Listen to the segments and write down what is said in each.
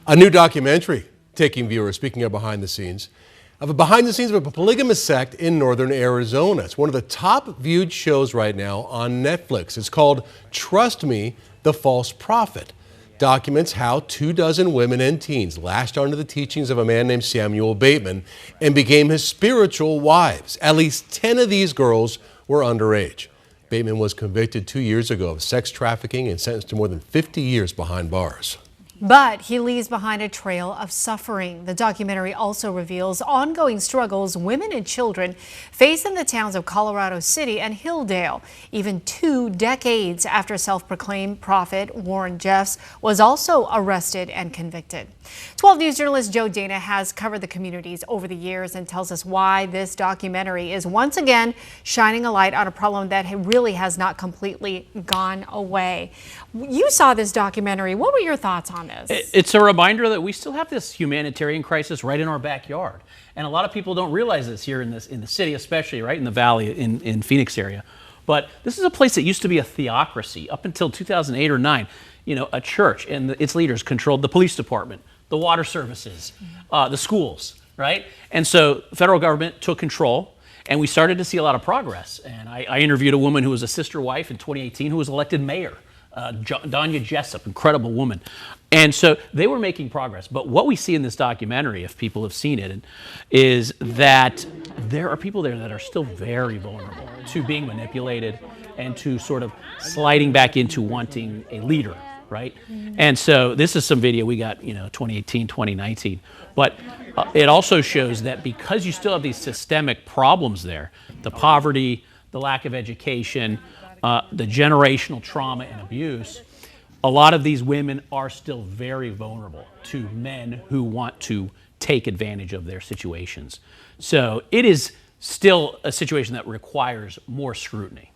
A new documentary taking viewers, speaking of behind the scenes of a polygamist sect in northern Arizona. It's one of the top viewed shows right now on Netflix. It's called Trust Me, the False Prophet. Documents how 24 women and teens latched onto the teachings of a man named Samuel Bateman and became his spiritual wives. At least 10 of these girls were underage. Bateman was convicted 2 years ago of sex trafficking and sentenced to more than 50 years behind bars. But he leaves behind a trail of suffering. The documentary also reveals ongoing struggles women and children face in the towns of Colorado City and Hilldale, even 2 decades after self-proclaimed prophet Warren Jeffs was also arrested and convicted. 12 News journalist Joe Dana has covered the communities over the years and tells us why this documentary is once again shining a light on a problem that really has not completely gone away. You saw this documentary. What were your thoughts on this? It's a reminder that we still have this humanitarian crisis right in our backyard. And a lot of people don't realize this here in the city, especially right in the valley in Phoenix area. But this is a place that used to be a theocracy up until 2008 or 9. You know, a church and its leaders controlled the police department, the water services, the schools, right? And so the federal government took control and we started to see a lot of progress. And I interviewed a woman who was a sister wife in 2018 who was elected mayor. Danya Jessup, incredible woman. And so they were making progress. But what we see in this documentary, if people have seen it, is that there are people there that are still very vulnerable to being manipulated and to sort of sliding back into wanting a leader, right? And so this is some video we got, 2018, 2019. But it also shows that because you still have these systemic problems there, the poverty, the lack of education, the generational trauma and abuse, a lot of these women are still very vulnerable to men who want to take advantage of their situations. So it is still a situation that requires more scrutiny.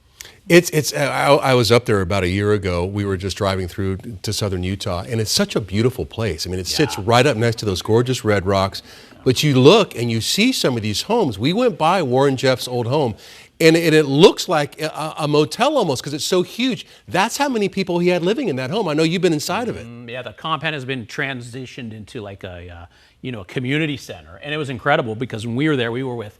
I was up there about a year ago. We were just driving through to southern Utah, and it's such a beautiful place. I mean, it sits right up next to those gorgeous red rocks. But you look and you see some of these homes. We went by Warren Jeffs' old home, and it looks like a motel almost because it's so huge. That's how many people he had living in that home. I know you've been inside of it. Yeah, the compound has been transitioned into like a community center, and it was incredible because when we were there, we were with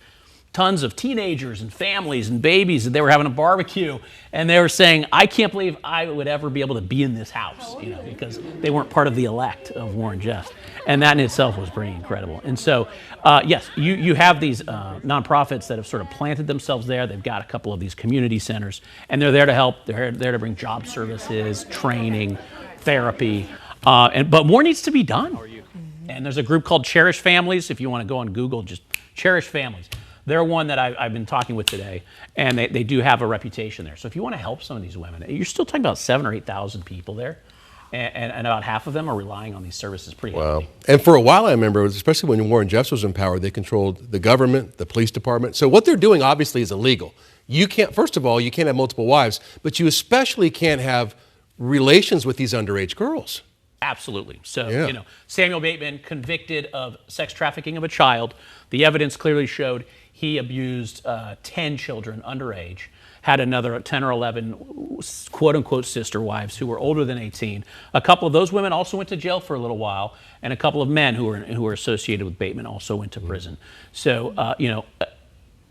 tons of teenagers and families and babies, and they were having a barbecue, and they were saying, I can't believe I would ever be able to be in this house, because they weren't part of the elect of Warren Jeffs. And that in itself was pretty incredible. And so, yes, you have these nonprofits that have sort of planted themselves there. They've got a couple of these community centers, and they're there to help. They're there to bring job services, training, therapy, but more needs to be done. And there's a group called Cherish Families. If you want to go on Google, just Cherish Families. They're one that I've been talking with today, and they do have a reputation there. So if you want to help some of these women, you're still talking about 7,000 or 8,000 people there, and about half of them are relying on these services pretty heavily. Wow. And for a while, I remember, especially when Warren Jeffs was in power, they controlled the government, the police department. So what they're doing obviously is illegal. You can't, first of all, you can't have multiple wives, but you especially can't have relations with these underage girls. Absolutely. So, Samuel Bateman convicted of sex trafficking of a child. The evidence clearly showed he abused 10 children underage, had another 10 or 11 quote-unquote sister wives who were older than 18. A couple of those women also went to jail for a little while, and a couple of men who were associated with Bateman also went to prison. So,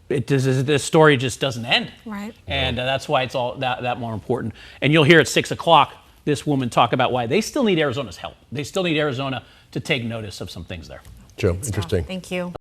this story just doesn't end. Right. And that's why it's all that more important. And you'll hear at 6 o'clock this woman talk about why they still need Arizona's help. They still need Arizona to take notice of some things there. Joe, interesting. Thank you.